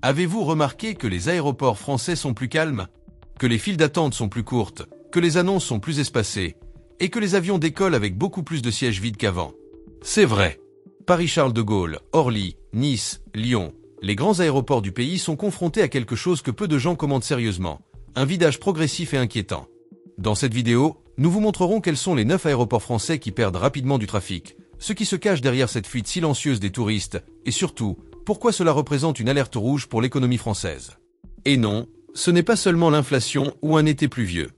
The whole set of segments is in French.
Avez-vous remarqué que les aéroports français sont plus calmes? Que les files d'attente sont plus courtes, que les annonces sont plus espacées, et que les avions décollent avec beaucoup plus de sièges vides qu'avant? C'est vrai. Paris-Charles de Gaulle, Orly, Nice, Lyon, les grands aéroports du pays sont confrontés à quelque chose que peu de gens commentent sérieusement, un vidage progressif et inquiétant. Dans cette vidéo, nous vous montrerons quels sont les 9 aéroports français qui perdent rapidement du trafic, ce qui se cache derrière cette fuite silencieuse des touristes, et surtout, pourquoi cela représente une alerte rouge pour l'économie française. Et non, ce n'est pas seulement l'inflation ou un été pluvieux.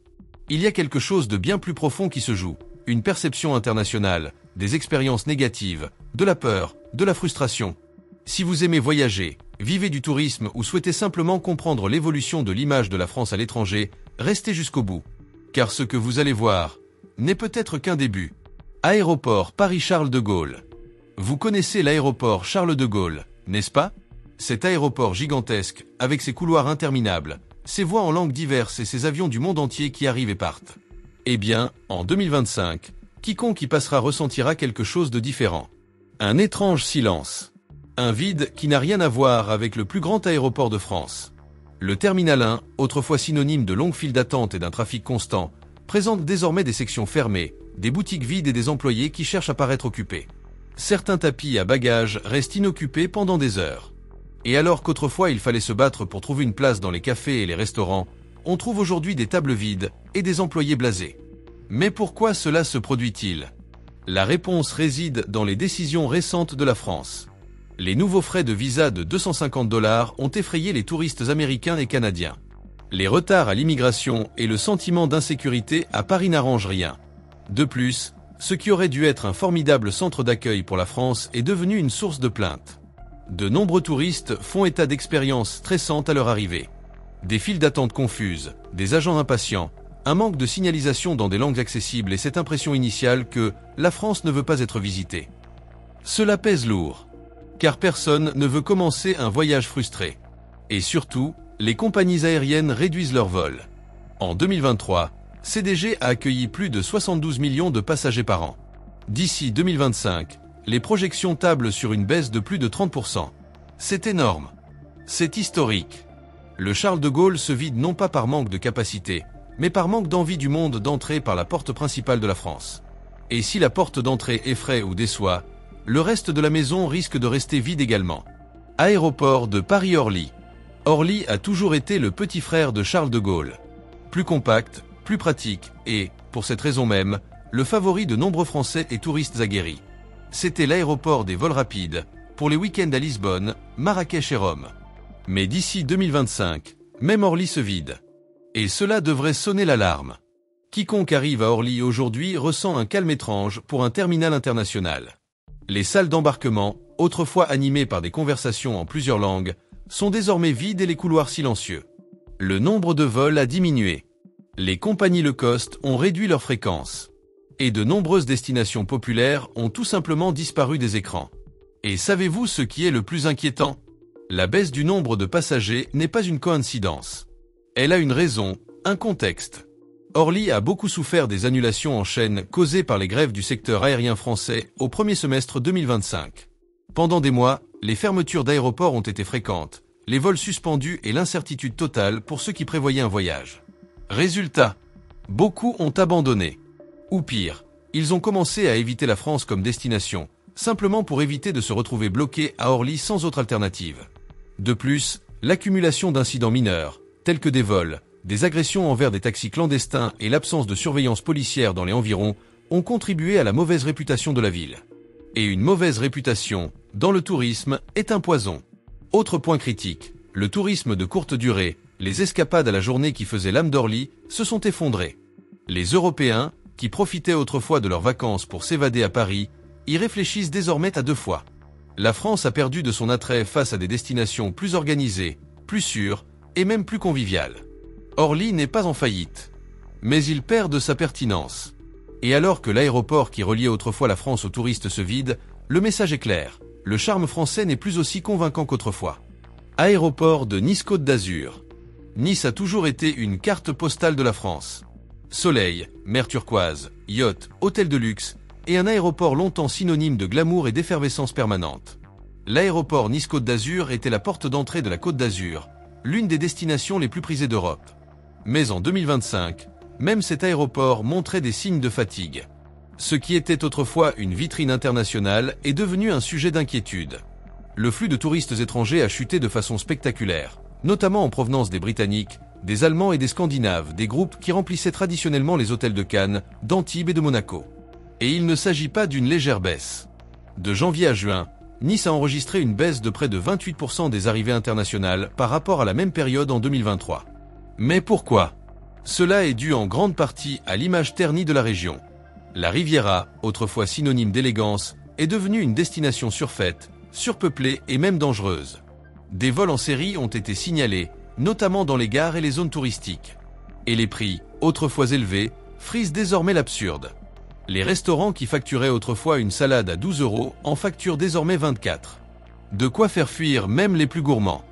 Il y a quelque chose de bien plus profond qui se joue, une perception internationale, des expériences négatives, de la peur, de la frustration. Si vous aimez voyager, vivez du tourisme ou souhaitez simplement comprendre l'évolution de l'image de la France à l'étranger, restez jusqu'au bout. Car ce que vous allez voir n'est peut-être qu'un début. Aéroport Paris-Charles de Gaulle. Vous connaissez l'aéroport Charles de Gaulle, n'est-ce pas? Cet aéroport gigantesque, avec ses couloirs interminables, ses voies en langues diverses et ses avions du monde entier qui arrivent et partent. Eh bien, en 2025, quiconque y passera ressentira quelque chose de différent. Un étrange silence. Un vide qui n'a rien à voir avec le plus grand aéroport de France. Le Terminal 1, autrefois synonyme de longues files d'attente et d'un trafic constant, présente désormais des sections fermées, des boutiques vides et des employés qui cherchent à paraître occupés. Certains tapis à bagages restent inoccupés pendant des heures. Et alors qu'autrefois il fallait se battre pour trouver une place dans les cafés et les restaurants, on trouve aujourd'hui des tables vides et des employés blasés. Mais pourquoi cela se produit-il? La réponse réside dans les décisions récentes de la France. Les nouveaux frais de visa de 250 $ ont effrayé les touristes américains et canadiens. Les retards à l'immigration et le sentiment d'insécurité à Paris n'arrangent rien. De plus, ce qui aurait dû être un formidable centre d'accueil pour la France est devenu une source de plaintes. De nombreux touristes font état d'expériences stressantes à leur arrivée. Des files d'attente confuses, des agents impatients, un manque de signalisation dans des langues accessibles et cette impression initiale que la France ne veut pas être visitée. Cela pèse lourd. Car personne ne veut commencer un voyage frustré. Et surtout, les compagnies aériennes réduisent leurs vols. En 2023, CDG a accueilli plus de 72 millions de passagers par an. D'ici 2025, les projections tablent sur une baisse de plus de 30%. C'est énorme. C'est historique. Le Charles de Gaulle se vide non pas par manque de capacité, mais par manque d'envie du monde d'entrer par la porte principale de la France. Et si la porte d'entrée effraie ou déçoit, le reste de la maison risque de rester vide également. Aéroport de Paris-Orly. Orly a toujours été le petit frère de Charles de Gaulle. Plus compact, plus pratique et, pour cette raison même, le favori de nombreux Français et touristes aguerris. C'était l'aéroport des vols rapides, pour les week-ends à Lisbonne, Marrakech et Rome. Mais d'ici 2025, même Orly se vide. Et cela devrait sonner l'alarme. Quiconque arrive à Orly aujourd'hui ressent un calme étrange pour un terminal international. Les salles d'embarquement, autrefois animées par des conversations en plusieurs langues, sont désormais vides et les couloirs silencieux. Le nombre de vols a diminué. Les compagnies low cost ont réduit leur fréquence. Et de nombreuses destinations populaires ont tout simplement disparu des écrans. Et savez-vous ce qui est le plus inquiétant? La baisse du nombre de passagers n'est pas une coïncidence. Elle a une raison, un contexte. Orly a beaucoup souffert des annulations en chaîne causées par les grèves du secteur aérien français au premier semestre 2025. Pendant des mois, les fermetures d'aéroports ont été fréquentes, les vols suspendus et l'incertitude totale pour ceux qui prévoyaient un voyage. Résultat, beaucoup ont abandonné. Ou pire, ils ont commencé à éviter la France comme destination, simplement pour éviter de se retrouver bloqués à Orly sans autre alternative. De plus, l'accumulation d'incidents mineurs, tels que des vols, des agressions envers des taxis clandestins et l'absence de surveillance policière dans les environs ont contribué à la mauvaise réputation de la ville. Et une mauvaise réputation, dans le tourisme, est un poison. Autre point critique, le tourisme de courte durée, les escapades à la journée qui faisaient l'âme d'Orly, se sont effondrés. Les Européens, qui profitaient autrefois de leurs vacances pour s'évader à Paris, y réfléchissent désormais à 2 fois. La France a perdu de son attrait face à des destinations plus organisées, plus sûres et même plus conviviales. Orly n'est pas en faillite, mais il perd de sa pertinence. Et alors que l'aéroport qui reliait autrefois la France aux touristes se vide, le message est clair, le charme français n'est plus aussi convaincant qu'autrefois. Aéroport de Nice-Côte d'Azur. Nice a toujours été une carte postale de la France. Soleil, mer turquoise, yacht, hôtel de luxe, et un aéroport longtemps synonyme de glamour et d'effervescence permanente. L'aéroport Nice-Côte d'Azur était la porte d'entrée de la Côte d'Azur, l'une des destinations les plus prisées d'Europe. Mais en 2025, même cet aéroport montrait des signes de fatigue. Ce qui était autrefois une vitrine internationale est devenu un sujet d'inquiétude. Le flux de touristes étrangers a chuté de façon spectaculaire, notamment en provenance des Britanniques, des Allemands et des Scandinaves, des groupes qui remplissaient traditionnellement les hôtels de Cannes, d'Antibes et de Monaco. Et il ne s'agit pas d'une légère baisse. De janvier à juin, Nice a enregistré une baisse de près de 28% des arrivées internationales par rapport à la même période en 2023. Mais pourquoi ? Cela est dû en grande partie à l'image ternie de la région. La Riviera, autrefois synonyme d'élégance, est devenue une destination surfaite, surpeuplée et même dangereuse. Des vols en série ont été signalés, notamment dans les gares et les zones touristiques. Et les prix, autrefois élevés, frisent désormais l'absurde. Les restaurants qui facturaient autrefois une salade à 12 € en facturent désormais 24. De quoi faire fuir même les plus gourmands.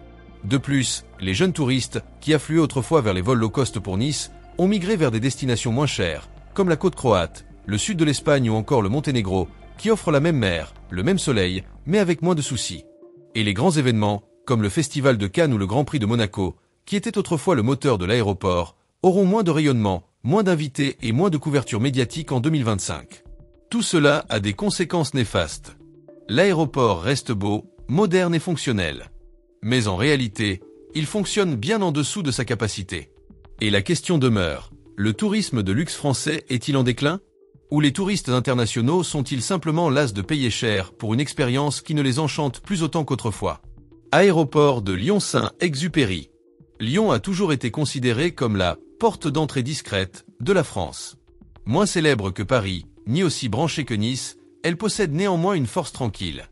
De plus, les jeunes touristes, qui affluaient autrefois vers les vols low cost pour Nice, ont migré vers des destinations moins chères, comme la côte croate, le sud de l'Espagne ou encore le Monténégro, qui offrent la même mer, le même soleil, mais avec moins de soucis. Et les grands événements, comme le Festival de Cannes ou le Grand Prix de Monaco, qui étaient autrefois le moteur de l'aéroport, auront moins de rayonnement, moins d'invités et moins de couverture médiatique en 2025. Tout cela a des conséquences néfastes. L'aéroport reste beau, moderne et fonctionnel. Mais en réalité, il fonctionne bien en dessous de sa capacité. Et la question demeure, le tourisme de luxe français est-il en déclin ? Ou les touristes internationaux sont-ils simplement las de payer cher pour une expérience qui ne les enchante plus autant qu'autrefois ? Aéroport de Lyon-Saint-Exupéry. Lyon a toujours été considéré comme la porte d'entrée discrète de la France. Moins célèbre que Paris, ni aussi branchée que Nice, elle possède néanmoins une force tranquille.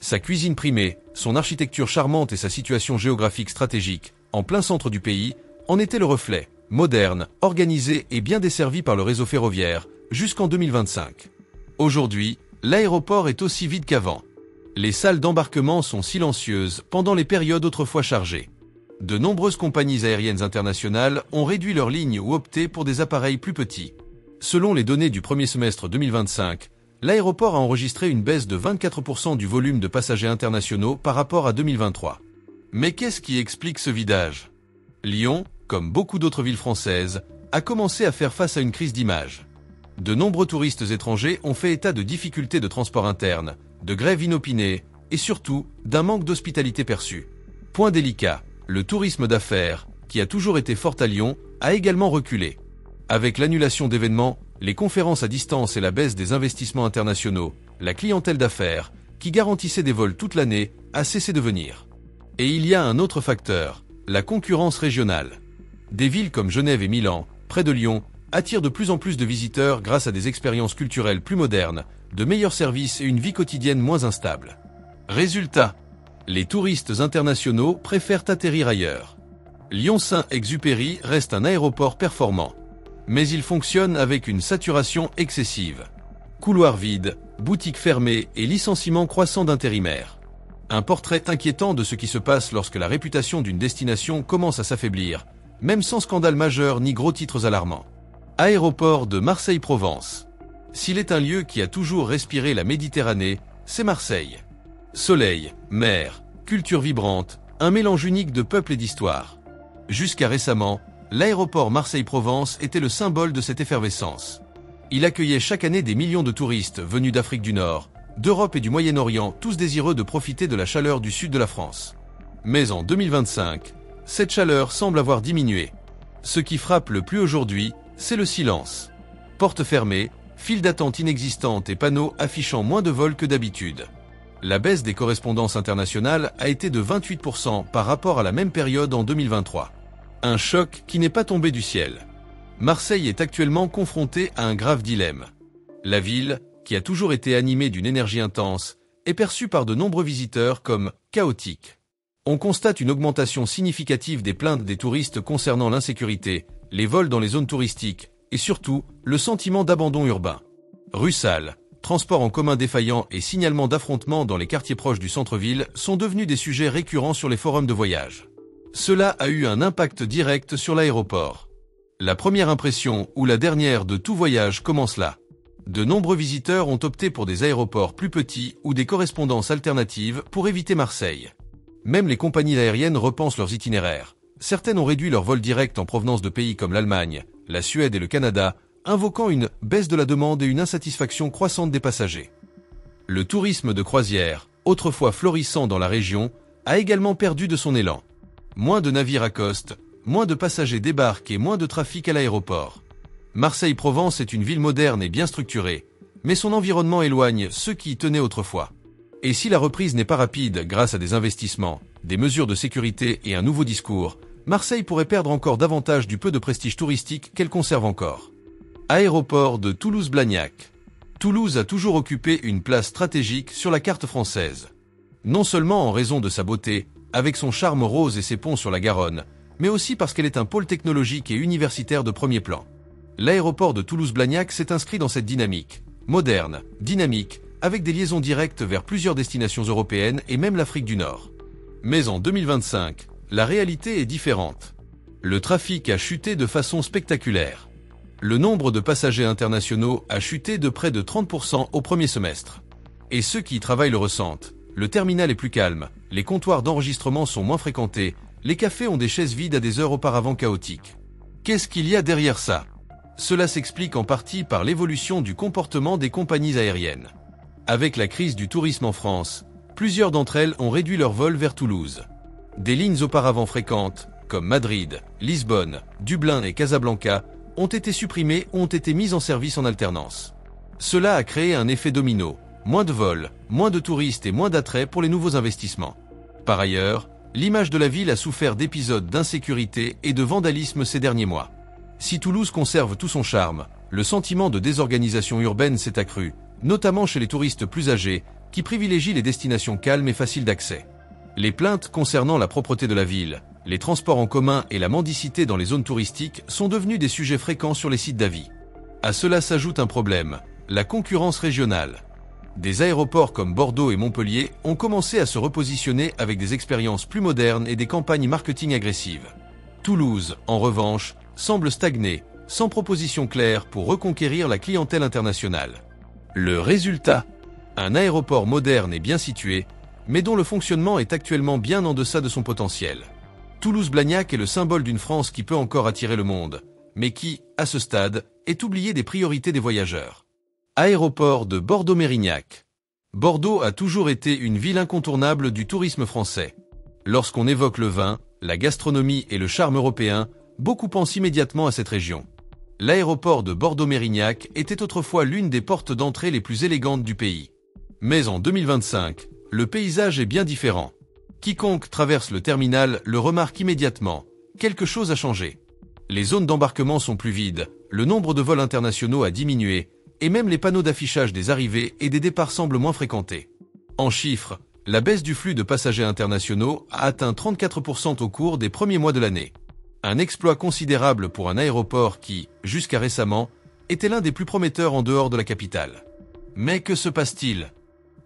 Sa cuisine primée, son architecture charmante et sa situation géographique stratégique, en plein centre du pays, en étaient le reflet, moderne, organisé et bien desservi par le réseau ferroviaire, jusqu'en 2025. Aujourd'hui, l'aéroport est aussi vide qu'avant. Les salles d'embarquement sont silencieuses pendant les périodes autrefois chargées. De nombreuses compagnies aériennes internationales ont réduit leurs lignes ou opté pour des appareils plus petits. Selon les données du premier semestre 2025, l'aéroport a enregistré une baisse de 24% du volume de passagers internationaux par rapport à 2023. Mais qu'est-ce qui explique ce vidage ? Lyon, comme beaucoup d'autres villes françaises, a commencé à faire face à une crise d'image. De nombreux touristes étrangers ont fait état de difficultés de transport interne, de grèves inopinées et surtout d'un manque d'hospitalité perçue. Point délicat. Le tourisme d'affaires, qui a toujours été fort à Lyon, a également reculé. Avec l'annulation d'événements, les conférences à distance et la baisse des investissements internationaux, la clientèle d'affaires, qui garantissait des vols toute l'année, a cessé de venir. Et il y a un autre facteur, la concurrence régionale. Des villes comme Genève et Milan, près de Lyon, attirent de plus en plus de visiteurs grâce à des expériences culturelles plus modernes, de meilleurs services et une vie quotidienne moins instable. Résultat, les touristes internationaux préfèrent atterrir ailleurs. Lyon-Saint-Exupéry reste un aéroport performant. Mais il fonctionne avec une saturation excessive. Couloirs vides, boutiques fermées et licenciements croissants d'intérimaires. Un portrait inquiétant de ce qui se passe lorsque la réputation d'une destination commence à s'affaiblir, même sans scandale majeur ni gros titres alarmants. Aéroport de Marseille-Provence. S'il est un lieu qui a toujours respiré la Méditerranée, c'est Marseille. Soleil, mer, culture vibrante, un mélange unique de peuple et d'histoire. Jusqu'à récemment, l'aéroport Marseille-Provence était le symbole de cette effervescence. Il accueillait chaque année des millions de touristes venus d'Afrique du Nord, d'Europe et du Moyen-Orient, tous désireux de profiter de la chaleur du sud de la France. Mais en 2025, cette chaleur semble avoir diminué. Ce qui frappe le plus aujourd'hui, c'est le silence. Portes fermées, files d'attente inexistantes et panneaux affichant moins de vols que d'habitude. La baisse des correspondances internationales a été de 28% par rapport à la même période en 2023. Un choc qui n'est pas tombé du ciel. Marseille est actuellement confrontée à un grave dilemme. La ville, qui a toujours été animée d'une énergie intense, est perçue par de nombreux visiteurs comme chaotique. On constate une augmentation significative des plaintes des touristes concernant l'insécurité, les vols dans les zones touristiques et surtout le sentiment d'abandon urbain. Rues sales, transports en commun défaillants et signalements d'affrontements dans les quartiers proches du centre-ville sont devenus des sujets récurrents sur les forums de voyage. Cela a eu un impact direct sur l'aéroport. La première impression ou la dernière de tout voyage commence là. De nombreux visiteurs ont opté pour des aéroports plus petits ou des correspondances alternatives pour éviter Marseille. Même les compagnies aériennes repensent leurs itinéraires. Certaines ont réduit leurs vols directs en provenance de pays comme l'Allemagne, la Suède et le Canada, invoquant une baisse de la demande et une insatisfaction croissante des passagers. Le tourisme de croisière, autrefois florissant dans la région, a également perdu de son élan. Moins de navires accostent, moins de passagers débarquent et moins de trafic à l'aéroport. Marseille-Provence est une ville moderne et bien structurée, mais son environnement éloigne ceux qui y tenaient autrefois. Et si la reprise n'est pas rapide grâce à des investissements, des mesures de sécurité et un nouveau discours, Marseille pourrait perdre encore davantage du peu de prestige touristique qu'elle conserve encore. Aéroport de Toulouse-Blagnac. Toulouse a toujours occupé une place stratégique sur la carte française. Non seulement en raison de sa beauté, avec son charme rose et ses ponts sur la Garonne, mais aussi parce qu'elle est un pôle technologique et universitaire de premier plan. L'aéroport de Toulouse-Blagnac s'est inscrit dans cette dynamique, moderne, dynamique, avec des liaisons directes vers plusieurs destinations européennes et même l'Afrique du Nord. Mais en 2025, la réalité est différente. Le trafic a chuté de façon spectaculaire. Le nombre de passagers internationaux a chuté de près de 30% au premier semestre. Et ceux qui y travaillent le ressentent. Le terminal est plus calme, les comptoirs d'enregistrement sont moins fréquentés, les cafés ont des chaises vides à des heures auparavant chaotiques. Qu'est-ce qu'il y a derrière ça? Cela s'explique en partie par l'évolution du comportement des compagnies aériennes. Avec la crise du tourisme en France, plusieurs d'entre elles ont réduit leurs vols vers Toulouse. Des lignes auparavant fréquentes, comme Madrid, Lisbonne, Dublin et Casablanca, ont été supprimées ou ont été mises en service en alternance. Cela a créé un effet domino, moins de vols, moins de touristes et moins d'attrait pour les nouveaux investissements. Par ailleurs, l'image de la ville a souffert d'épisodes d'insécurité et de vandalisme ces derniers mois. Si Toulouse conserve tout son charme, le sentiment de désorganisation urbaine s'est accru, notamment chez les touristes plus âgés, qui privilégient les destinations calmes et faciles d'accès. Les plaintes concernant la propreté de la ville, les transports en commun et la mendicité dans les zones touristiques sont devenus des sujets fréquents sur les sites d'avis. À cela s'ajoute un problème, la concurrence régionale. Des aéroports comme Bordeaux et Montpellier ont commencé à se repositionner avec des expériences plus modernes et des campagnes marketing agressives. Toulouse, en revanche, semble stagner, sans proposition claire pour reconquérir la clientèle internationale. Le résultat, un aéroport moderne et bien situé, mais dont le fonctionnement est actuellement bien en deçà de son potentiel. Toulouse-Blagnac est le symbole d'une France qui peut encore attirer le monde, mais qui, à ce stade, est oublié des priorités des voyageurs. Aéroport de Bordeaux-Mérignac. Bordeaux a toujours été une ville incontournable du tourisme français. Lorsqu'on évoque le vin, la gastronomie et le charme européen, beaucoup pensent immédiatement à cette région. L'aéroport de Bordeaux-Mérignac était autrefois l'une des portes d'entrée les plus élégantes du pays. Mais en 2025, le paysage est bien différent. Quiconque traverse le terminal le remarque immédiatement. Quelque chose a changé. Les zones d'embarquement sont plus vides, le nombre de vols internationaux a diminué, et même les panneaux d'affichage des arrivées et des départs semblent moins fréquentés. En chiffres, la baisse du flux de passagers internationaux a atteint 34% au cours des premiers mois de l'année. Un exploit considérable pour un aéroport qui, jusqu'à récemment, était l'un des plus prometteurs en dehors de la capitale. Mais que se passe-t-il?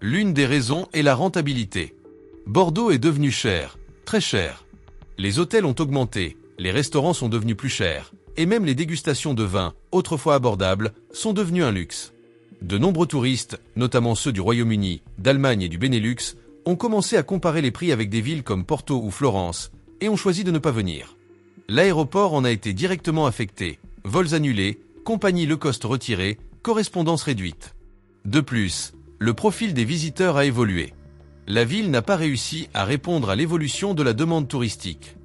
L'une des raisons est la rentabilité. Bordeaux est devenu cher, très cher. Les hôtels ont augmenté, les restaurants sont devenus plus chers, et même les dégustations de vin, autrefois abordables, sont devenues un luxe. De nombreux touristes, notamment ceux du Royaume-Uni, d'Allemagne et du Benelux, ont commencé à comparer les prix avec des villes comme Porto ou Florence, et ont choisi de ne pas venir. L'aéroport en a été directement affecté, vols annulés, compagnies low cost retirées, correspondances réduites. De plus, le profil des visiteurs a évolué. La ville n'a pas réussi à répondre à l'évolution de la demande touristique.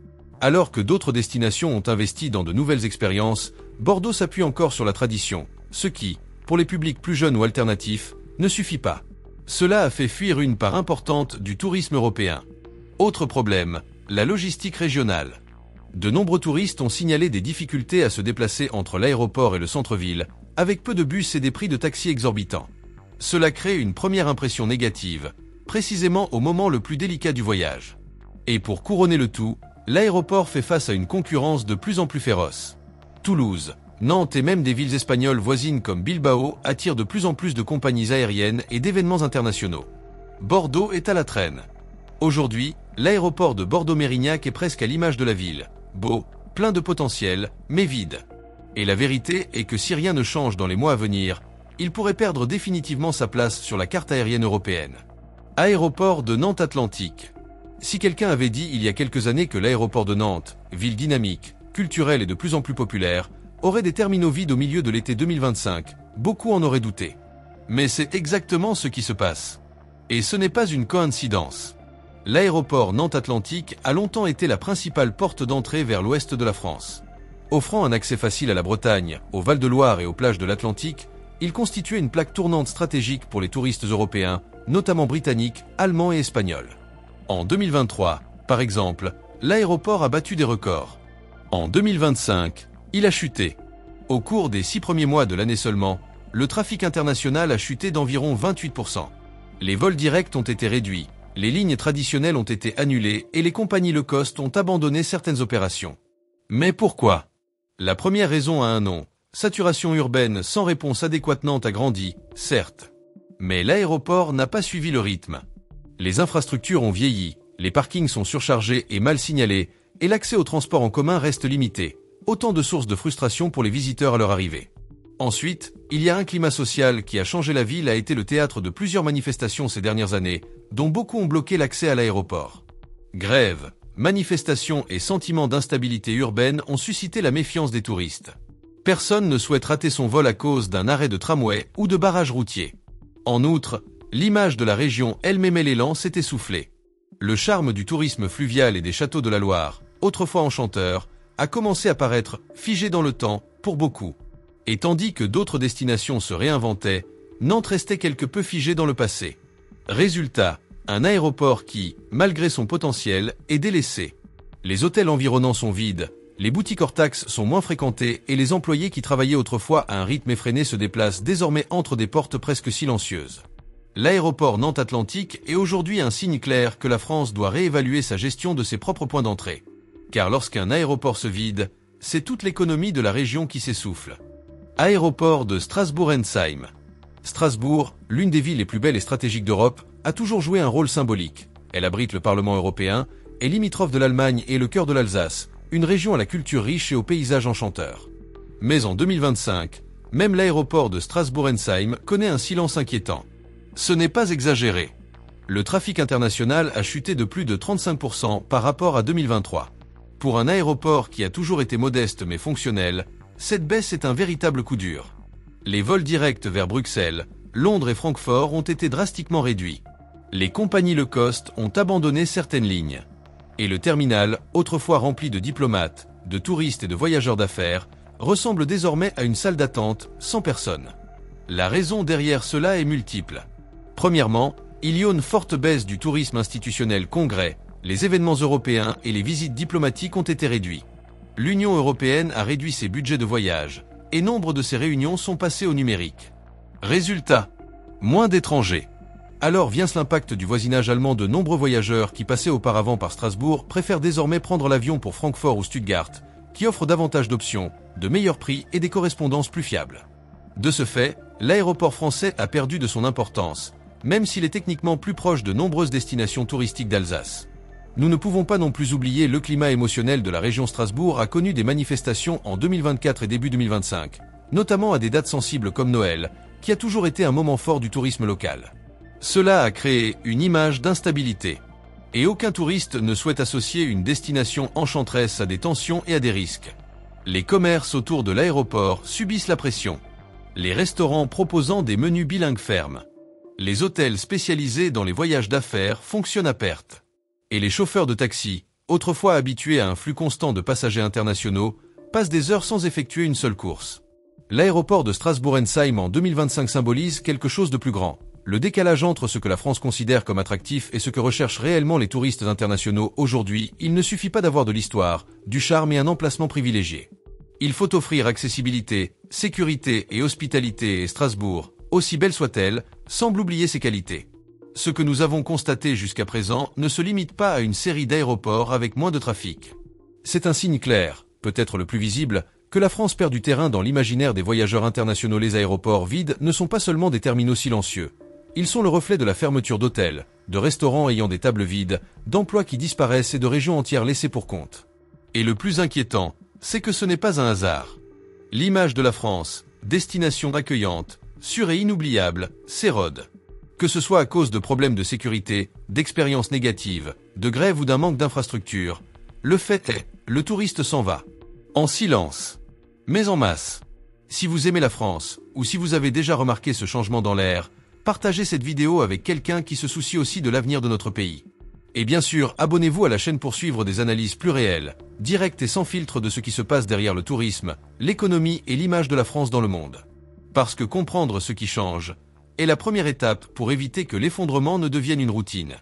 Alors que d'autres destinations ont investi dans de nouvelles expériences, Bordeaux s'appuie encore sur la tradition, ce qui, pour les publics plus jeunes ou alternatifs, ne suffit pas. Cela a fait fuir une part importante du tourisme européen. Autre problème, la logistique régionale. De nombreux touristes ont signalé des difficultés à se déplacer entre l'aéroport et le centre-ville, avec peu de bus et des prix de taxi exorbitants. Cela crée une première impression négative, précisément au moment le plus délicat du voyage. Et pour couronner le tout, l'aéroport fait face à une concurrence de plus en plus féroce. Toulouse, Nantes et même des villes espagnoles voisines comme Bilbao attirent de plus en plus de compagnies aériennes et d'événements internationaux. Bordeaux est à la traîne. Aujourd'hui, l'aéroport de Bordeaux-Mérignac est presque à l'image de la ville. Beau, plein de potentiel, mais vide. Et la vérité est que si rien ne change dans les mois à venir, il pourrait perdre définitivement sa place sur la carte aérienne européenne. Aéroport de Nantes Atlantique. Si quelqu'un avait dit il y a quelques années que l'aéroport de Nantes, ville dynamique, culturelle et de plus en plus populaire, aurait des terminaux vides au milieu de l'été 2025, beaucoup en auraient douté. Mais c'est exactement ce qui se passe. Et ce n'est pas une coïncidence. L'aéroport Nantes Atlantique a longtemps été la principale porte d'entrée vers l'ouest de la France. Offrant un accès facile à la Bretagne, au Val-de-Loire et aux plages de l'Atlantique, il constituait une plaque tournante stratégique pour les touristes européens, notamment britanniques, allemands et espagnols. En 2023, par exemple, l'aéroport a battu des records. En 2025, il a chuté. Au cours des 6 premiers mois de l'année seulement, le trafic international a chuté d'environ 28%. Les vols directs ont été réduits, les lignes traditionnelles ont été annulées et les compagnies low cost ont abandonné certaines opérations. Mais pourquoi ? La première raison a un nom. Saturation urbaine sans réponse adéquate. Nantes a grandi, certes. Mais l'aéroport n'a pas suivi le rythme. Les infrastructures ont vieilli, les parkings sont surchargés et mal signalés, et l'accès au transport en commun reste limité. Autant de sources de frustration pour les visiteurs à leur arrivée. Ensuite, il y a un climat social qui a changé. La ville a été le théâtre de plusieurs manifestations ces dernières années, dont beaucoup ont bloqué l'accès à l'aéroport. Grèves, manifestations et sentiments d'instabilité urbaine ont suscité la méfiance des touristes. Personne ne souhaite rater son vol à cause d'un arrêt de tramway ou de barrage routier. En outre, l'image de la région elle-même l'élan s'est essoufflée. Le charme du tourisme fluvial et des châteaux de la Loire, autrefois enchanteurs, a commencé à paraître figé dans le temps pour beaucoup. Et tandis que d'autres destinations se réinventaient, Nantes restait quelque peu figée dans le passé. Résultat, un aéroport qui, malgré son potentiel, est délaissé. Les hôtels environnants sont vides, les boutiques hors taxes sont moins fréquentées et les employés qui travaillaient autrefois à un rythme effréné se déplacent désormais entre des portes presque silencieuses. L'aéroport Nantes Atlantique est aujourd'hui un signe clair que la France doit réévaluer sa gestion de ses propres points d'entrée. Car lorsqu'un aéroport se vide, c'est toute l'économie de la région qui s'essouffle. Aéroport de Strasbourg-Ensheim. Strasbourg, l'une des villes les plus belles et stratégiques d'Europe, a toujours joué un rôle symbolique. Elle abrite le Parlement européen, est limitrophe de l'Allemagne et le cœur de l'Alsace, une région à la culture riche et aux paysages enchanteurs. Mais en 2025, même l'aéroport de Strasbourg-Ensheim connaît un silence inquiétant. Ce n'est pas exagéré. Le trafic international a chuté de plus de 35% par rapport à 2023. Pour un aéroport qui a toujours été modeste mais fonctionnel, cette baisse est un véritable coup dur. Les vols directs vers Bruxelles, Londres et Francfort ont été drastiquement réduits. Les compagnies low cost ont abandonné certaines lignes. Et le terminal, autrefois rempli de diplomates, de touristes et de voyageurs d'affaires, ressemble désormais à une salle d'attente sans personne. La raison derrière cela est multiple. Premièrement, il y a une forte baisse du tourisme institutionnel. Congrès, les événements européens et les visites diplomatiques ont été réduits. L'Union européenne a réduit ses budgets de voyage, et nombre de ses réunions sont passées au numérique. Résultat, moins d'étrangers. Alors vient l'impact du voisinage allemand. De nombreux voyageurs qui passaient auparavant par Strasbourg préfèrent désormais prendre l'avion pour Francfort ou Stuttgart, qui offrent davantage d'options, de meilleurs prix et des correspondances plus fiables. De ce fait, l'aéroport français a perdu de son importance, même s'il est techniquement plus proche de nombreuses destinations touristiques d'Alsace. Nous ne pouvons pas non plus oublier le climat émotionnel de la région. Strasbourg a connu des manifestations en 2024 et début 2025, notamment à des dates sensibles comme Noël, qui a toujours été un moment fort du tourisme local. Cela a créé une image d'instabilité. Et aucun touriste ne souhaite associer une destination enchanteresse à des tensions et à des risques. Les commerces autour de l'aéroport subissent la pression. Les restaurants proposant des menus bilingues ferment. Les hôtels spécialisés dans les voyages d'affaires fonctionnent à perte. Et les chauffeurs de taxi, autrefois habitués à un flux constant de passagers internationaux, passent des heures sans effectuer une seule course. L'aéroport de Strasbourg-Ensheim en 2025 symbolise quelque chose de plus grand. Le décalage entre ce que la France considère comme attractif et ce que recherchent réellement les touristes internationaux. Aujourd'hui, il ne suffit pas d'avoir de l'histoire, du charme et un emplacement privilégié. Il faut offrir accessibilité, sécurité et hospitalité, et Strasbourg, aussi belle soit-elle, semble oublier ses qualités. Ce que nous avons constaté jusqu'à présent ne se limite pas à une série d'aéroports avec moins de trafic. C'est un signe clair, peut-être le plus visible, que la France perd du terrain dans l'imaginaire des voyageurs internationaux. Les aéroports vides ne sont pas seulement des terminaux silencieux. Ils sont le reflet de la fermeture d'hôtels, de restaurants ayant des tables vides, d'emplois qui disparaissent et de régions entières laissées pour compte. Et le plus inquiétant, c'est que ce n'est pas un hasard. L'image de la France, destination accueillante, sûr et inoubliable, c'est Rhodes. Que ce soit à cause de problèmes de sécurité, d'expériences négatives, de grève ou d'un manque d'infrastructures, le fait est, le touriste s'en va. En silence. Mais en masse. Si vous aimez la France, ou si vous avez déjà remarqué ce changement dans l'air, partagez cette vidéo avec quelqu'un qui se soucie aussi de l'avenir de notre pays. Et bien sûr, abonnez-vous à la chaîne pour suivre des analyses plus réelles, directes et sans filtre de ce qui se passe derrière le tourisme, l'économie et l'image de la France dans le monde. Parce que comprendre ce qui change est la première étape pour éviter que l'effondrement ne devienne une routine.